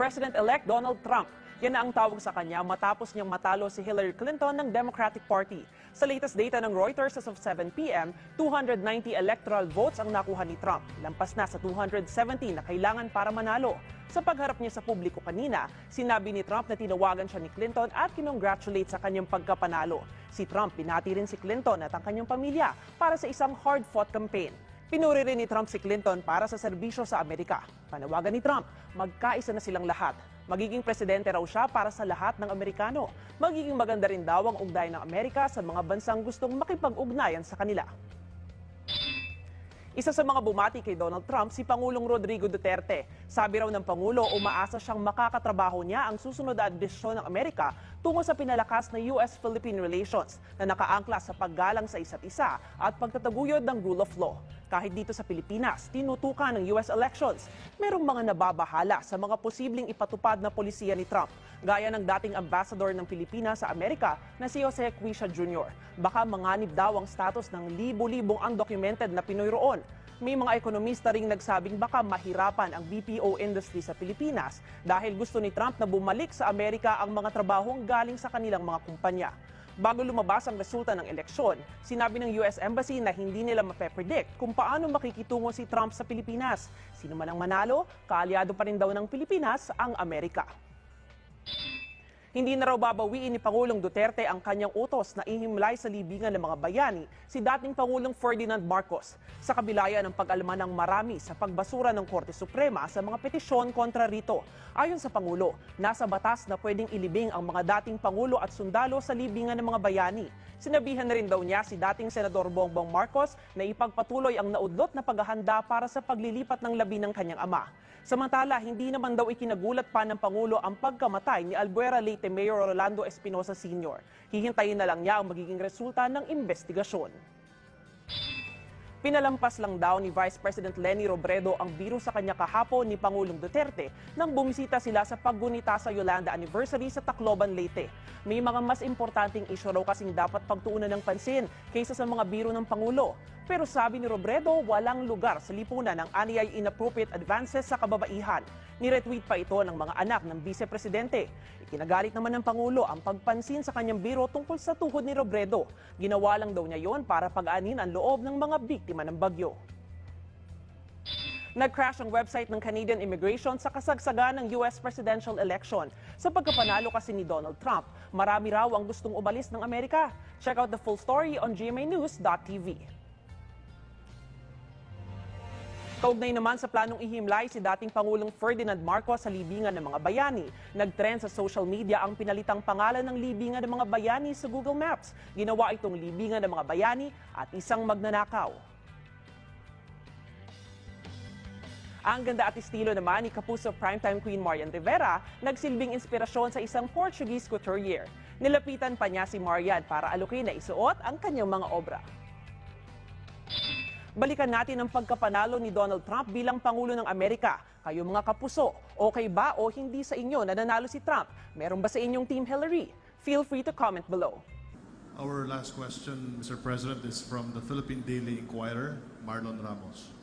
President-elect Donald Trump. Yan na ang tawag sa kanya matapos niyang matalo si Hillary Clinton ng Democratic Party. Sa latest data ng Reuters as of 7 p.m., 290 electoral votes ang nakuha ni Trump. Lampas na sa 270 na kailangan para manalo. Sa pagharap niya sa publiko kanina, sinabi ni Trump na tinawagan siya ni Clinton at kinongratulate sa kanyang pagkapanalo. Si Trump pinati rin si Clinton at ang kanyang pamilya para sa isang hard-fought campaign. Pinuri rin ni Trump si Clinton para sa serbisyo sa Amerika. Panawagan ni Trump, magkaisa na silang lahat. Magiging presidente raw siya para sa lahat ng Amerikano. Magiging maganda rin daw ang ugnayan ng Amerika sa mga bansang gustong makipag-ugnayan sa kanila. Isa sa mga bumati kay Donald Trump si Pangulong Rodrigo Duterte. Sabi raw ng Pangulo, umaasa siyang makakatrabaho niya ang susunod na desisyon ng Amerika tungo sa pinalakas na US-Philippine relations na nakaangkla sa paggalang sa isa't isa at pagtataguyod ng rule of law. Kahit dito sa Pilipinas, tinutukan ng US elections, merong mga nababahala sa mga posibleng ipatupad na polisiya ni Trump, gaya ng dating ambassador ng Pilipinas sa Amerika na si Jose Cuisia Jr. Baka manganib daw ang status ng libo-libong undocumented na Pinoy roon. May mga ekonomista ring nagsabing baka mahirapan ang BPO industry sa Pilipinas dahil gusto ni Trump na bumalik sa Amerika ang mga trabahong galing sa kanilang mga kumpanya. Bago lumabas ang resulta ng eleksyon, sinabi ng US Embassy na hindi nila mape-predict kung paano makikitungo si Trump sa Pilipinas. Sino man ang manalo, kaalyado pa rin daw ng Pilipinas ang Amerika. Hindi na raw babawiin ni Pangulong Duterte ang kanyang utos na ihimlay sa libingan ng mga bayani si dating Pangulong Ferdinand Marcos sa kabila ng pag-alma ng marami sa pagbasura ng Korte Suprema sa mga petisyon kontra rito. Ayon sa Pangulo, nasa batas na pwedeng ilibing ang mga dating Pangulo at sundalo sa libingan ng mga bayani. Sinabihan na rin daw niya si dating Senador Bongbong Marcos na ipagpatuloy ang naudlot na paghahanda para sa paglilipat ng labi ng kanyang ama. Samantala, hindi naman daw ikinagulat pa ng Pangulo ang pagkamatay ni Albuera Leyte Mayor Rolando Espinosa Sr. Hihintayin na lang niya ang magiging resulta ng investigasyon. Pinalampas lang daw ni Vice President Leni Robredo ang biro sa kanya kahapon ni Pangulong Duterte nang bumisita sila sa paggunita sa Yolanda Anniversary sa Tacloban, Leyte. May mga mas importanteng isyu raw kasing dapat pagtuunan ng pansin kaysa sa mga biro ng Pangulo. Pero sabi ni Robredo, walang lugar sa lipunan ng anyay inappropriate advances sa kababaihan. Niretweet pa ito ng mga anak ng Vice Presidente. Ikinagalit naman ng Pangulo ang pagpansin sa kanyang biro tungkol sa tuhod ni Robredo. Ginawa lang daw niya yon para pag-anin ang loob ng mga biktima ng bagyo. Nag-crash ang website ng Canadian Immigration sa kasagsagan ng US presidential election. Sa pagkapanalo kasi ni Donald Trump, marami raw ang gustong umalis ng Amerika. Check out the full story on gmanews.tv. Kaugnay naman sa planong ihimlay si dating Pangulong Ferdinand Marcos sa libingan ng mga bayani. Nag-trend sa social media ang pinalitang pangalan ng libingan ng mga bayani sa Google Maps. Ginawa itong libingan ng mga bayani at isang magnanakaw. Ang ganda at estilo naman ni Kapuso primetime queen Marian Rivera nagsilbing inspirasyon sa isang Portuguese couturier. Nilapitan pa niya si Marian para alukin na isuot ang kanyang mga obra. Balikan natin ang pagkapanalo ni Donald Trump bilang Pangulo ng Amerika. Kayo mga kapuso, okay ba o hindi sa inyo na nanalo si Trump? Meron ba sa inyong Team Hillary? Feel free to comment below. Our last question, Mr. President, is from the Philippine Daily Inquirer, Marlon Ramos.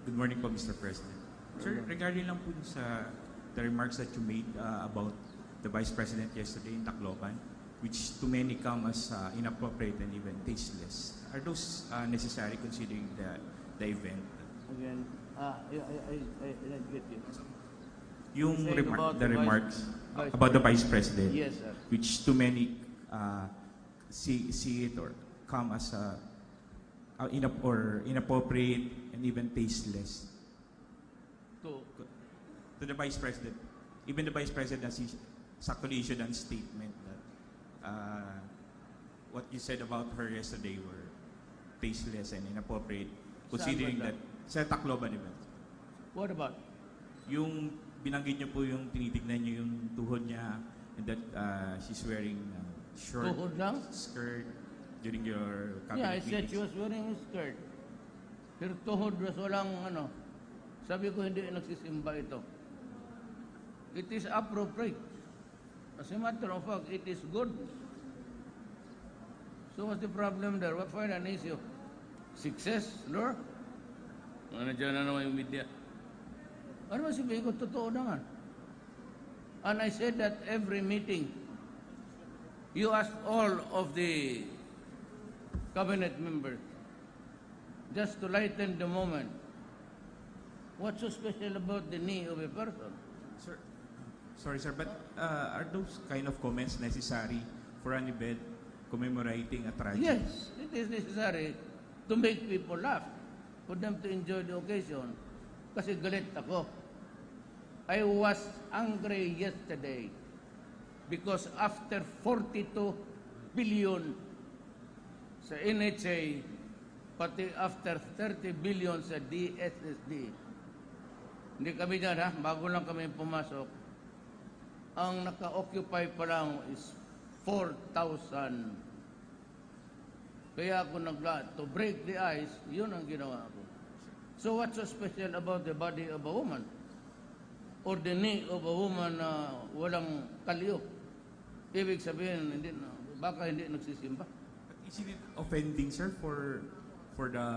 Good morning po, Mr. President. Sir, regarding lang po sa the remarks that you made about the Vice President yesterday in Tacloban, which to many come as inappropriate and even tasteless. Are those necessary considering the event? Again, I get you. Yung About the the remarks Vice about the Vice President, Yes, sir. which to many see it or come as inappropriate and even tasteless. To the Vice President, even the Vice President has actually issued a statement that what you said about her yesterday were tasteless and inappropriate, considering that sa Tacloban event. What about? Yung binanggit niyo po yung tinitignan niyo yung tuhod niya and that she's wearing short Tuhod lang? skirt during your Yeah, I cabinet said she meetings. was wearing a skirt. Pero tuhod was walang ano. Sabi ko hindi nagsisimba ito. It is appropriate. As a matter of fact, it is good. So what's the problem there? What find an issue? Success, Lord? Ano dyan na naman yung media? Ano ba sabihin ko? Totoo na nga. And I said that every meeting, you ask all of the cabinet members just to lighten the moment. What's so special about the knee of a person? Sir, sorry sir, but are those kind of comments necessary for an event commemorating a tragedy? Yes, it is necessary to make people laugh, for them to enjoy the occasion. Kasi galit ako. I was angry yesterday because after 42 billion sa NHA, pati after 30 billion sa DSSD, hindi kami dyan ha, bago lang kami pumasok, ang naka-occupy pa lang is 4,000. Kaya ako to break the ice, yun ang ginawa ko. So what's so special about the body of a woman? Or the knee of a woman na walang kalyo? Ibig sabihin, baka hindi nagsisimba. But isn't it offending, sir, for the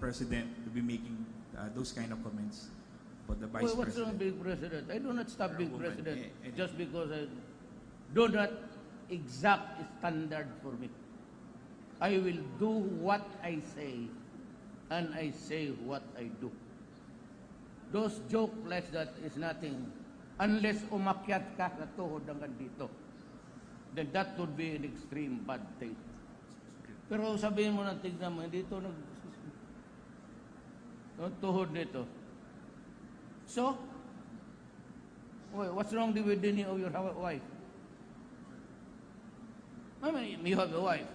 president to be making those kind of comments about the vice Well, what's wrong president? being president? I do not stop being Woman, president eh, just because I do not exact standard for me. I will do what I say, and I say what I do. Those joke like that is nothing unless umakyat ka sa tuhod hanggang dito. Then that would be an extreme bad thing. Pero sabihin mo na, tignan mo, dito tuhod nito. So, what's wrong with the knee of your wife? I mean, you have a wife.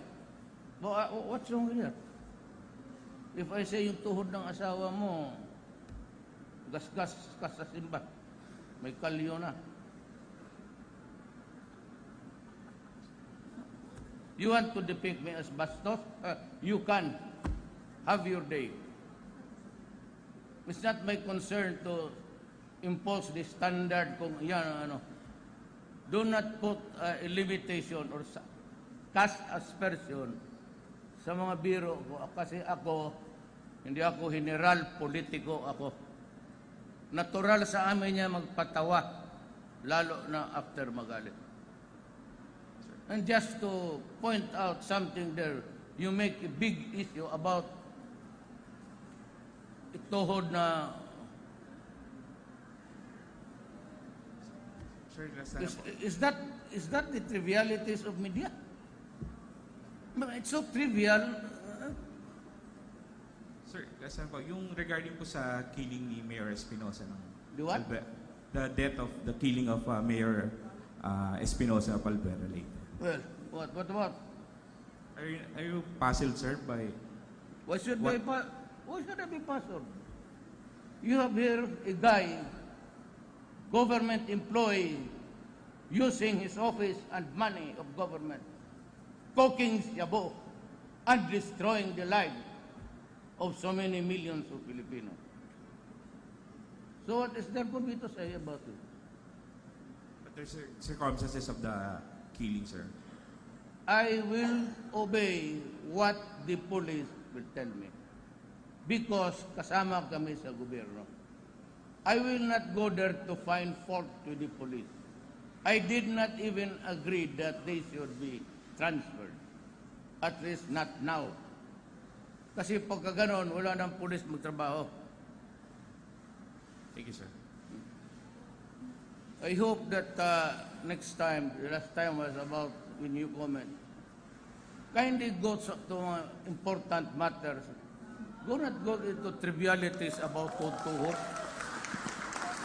But what's wrong with that? If I say yung tuhod ng asawa mo, gasgas ka sa simba, may kalyo na. You want to depict me as bastos? You can. Have your day. It's not my concern to impose the standard kung yan, ano. Do not put a limitation or cast aspersion sa mga biro ko. Kasi ako, hindi ako general, politiko ako. Natural sa amin niya magpatawa, lalo na after magalit. And just to point out something there, you make a big issue about ituhod na Sir, last time po. is that the trivialities of media? It's so trivial. Sir, last time po, yung regarding po sa killing ni Mayor Espinosa ng The what? the death of the killing of Mayor Espinosa of Alvera Lake. Well, what about? Are you puzzled, sir, by Why should What? I be puzzled? You have here a guy, government employee, using his office and money of government, cooking shabu and destroying the life of so many millions of Filipinos. So what is there for me to say about it? but there's circumstances of the killing, sir? I will obey what the police will tell me because kasama kami sa gobyerno. I will not go there to find fault with the police. I did not even agree that they should be transferred. At least not now. Kasi pagka ganon, wala nang police magtrabaho. Thank you, sir. I hope that next time, the last time was about when you comment, kindly go to mga important matters. Do not go into trivialities about tuhod.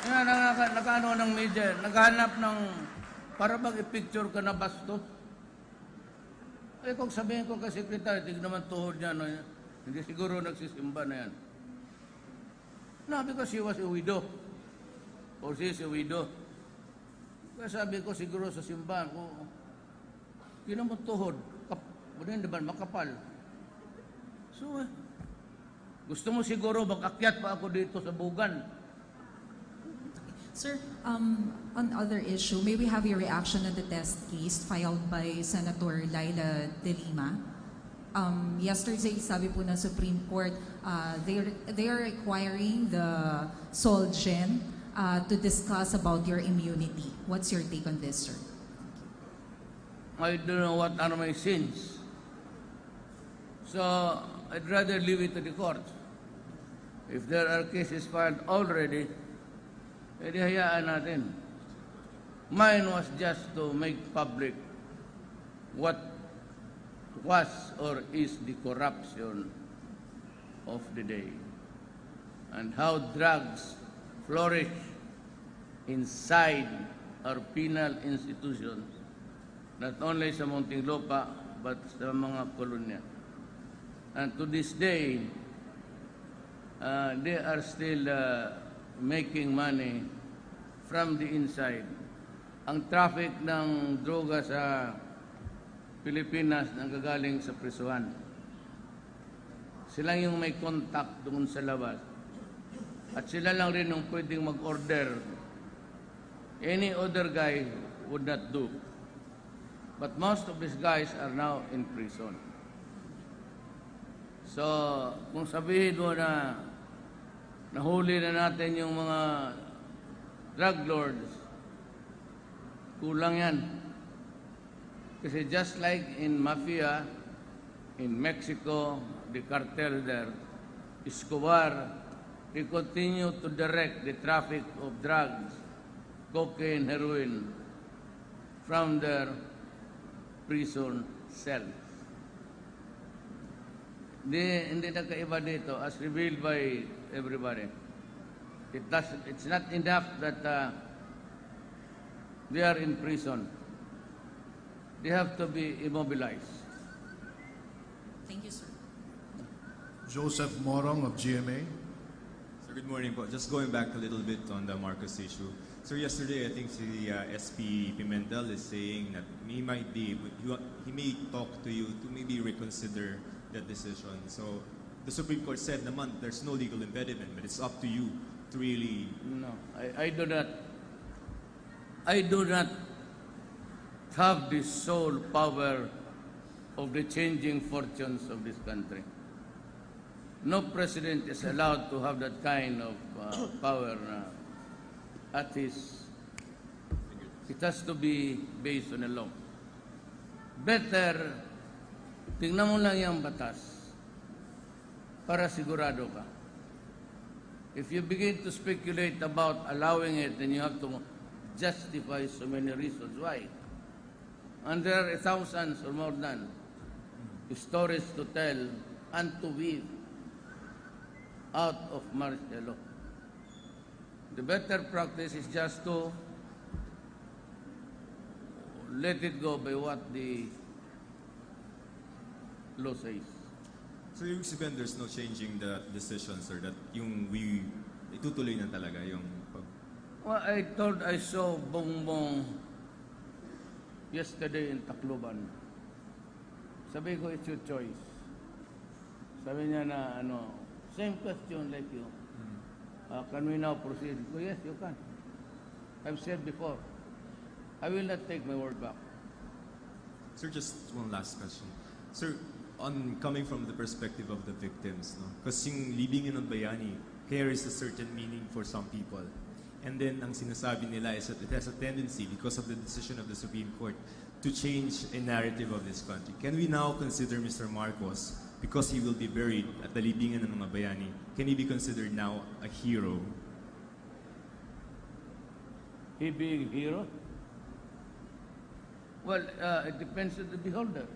Yan, nakaano ng media, naghanap ng, para bang i-picture ka na bastos. Eh kung sabihin ko kay sekretary, tignan naman tuhod niya, no, hindi siguro nagsisimba na yan. No, because she was a widow. Or she is a widow. Kaya sabi ko siguro sa simbahan ko, yun naman tuhod, hindi ba makapal? So, gusto mo siguro mag-akyat pa ako dito sa bugan. Sir, on other issue, may we have your reaction on the test case filed by Senator Laila De Lima? Yesterday, sabi po ng Supreme Court, they are requiring the Solgen to discuss about your immunity. What's your take on this, sir? I don't know what are my sins. So I'd rather leave it to the courts. If there are cases filed already, edi hayaan natin. Mine was just to make public what was or is the corruption of the day and how drugs flourish inside our penal institutions, not only sa Muntinlupa but sa mga kolonya. And to this day, they are still making money from the inside. Ang traffic ng droga sa Pilipinas nanggagaling sa prisuhan. Sila yung may contact doon sa labas. At sila lang rin yung pwedeng mag-order. Any other guy would not do. But most of these guys are now in prison. So, kung sabihin mo na nahuli na natin yung mga drug lords, kulang yan. Kasi just like in mafia, in Mexico, the cartel there, Escobar, they continue to direct the traffic of drugs, cocaine, heroin, from their prison cells. Hindi nagkaiba dito, as revealed by everybody. It's not enough that they are in prison. They have to be immobilized. Thank you, sir. Joseph Morong of GMA. Sir, good morning po. Just going back a little bit on the Marcos issue. Sir, yesterday I think the SP Pimentel is saying that he may talk to you to maybe reconsider that decision. So the Supreme Court said naman there's no legal impediment, but it's up to you to really... No, I do not have the sole power of the changing fortunes of this country. No president is allowed to have that kind of power at his... It has to be based on a law. Better, tingnan mo lang yung batas para sigurado ka. If you begin to speculate about allowing it, then you have to justify so many reasons why. And there are thousands or more than stories to tell and to weave out of martial law. The better practice is just to let it go by what the law says. So yung sabihin there's no changing the decision, sir, that yung itutuloy na talaga yung... Well, I saw Bongbong yesterday in Tacloban. Sabi ko, it's your choice. Sabi niya na, same question like you. Can we now proceed? Oh, yes, you can. I've said before, I will not take my word back. Sir, just one last question. Sir, on coming from the perspective of the victims, no? Kasi yung libingin ng bayani carries a certain meaning for some people. And then, ang sinasabi nila is that it has a tendency, because of the decision of the Supreme Court, to change a narrative of this country. Can we now consider Mr. Marcos, because he will be buried at the libingan ng mga bayani, can he be considered now a hero? He being hero? Well, it depends on the beholder.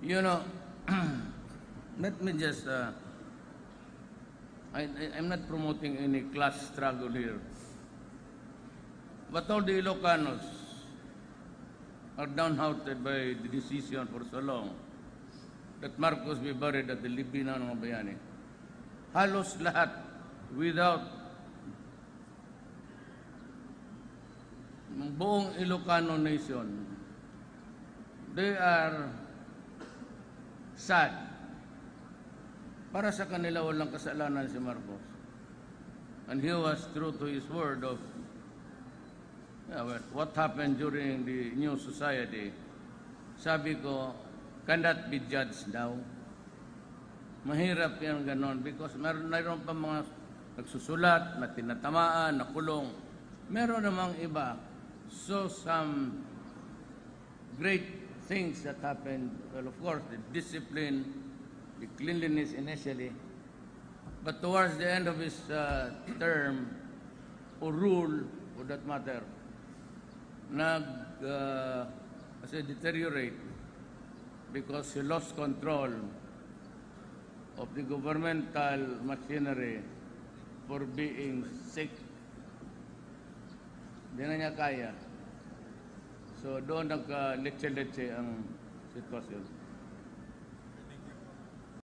You know, let me just... I'm not promoting any class struggle here. But all the Ilocanos are downhearted by the decision for so long that Marcos be buried at the libingan ng mga bayani. Halos lahat, without buong Ilocano nation, they are sad. Para sa kanila walang kasalanan si Marcos. And he was true to his word of what happened during the New Society. Sabi ko, cannot be judged now. Mahirap yan ganon because mayroon pa mga nagsusulat, na tinatamaan, nakulong. Meron namang iba. So some great things that happened, well, of course, the discipline, the cleanliness initially, but towards the end of his term, or rule, for that matter, kasi deteriorate because he lost control of the governmental machinery for being sick. Hindi na niya kaya. So doon nagka-letse-letse ang sitwasyon.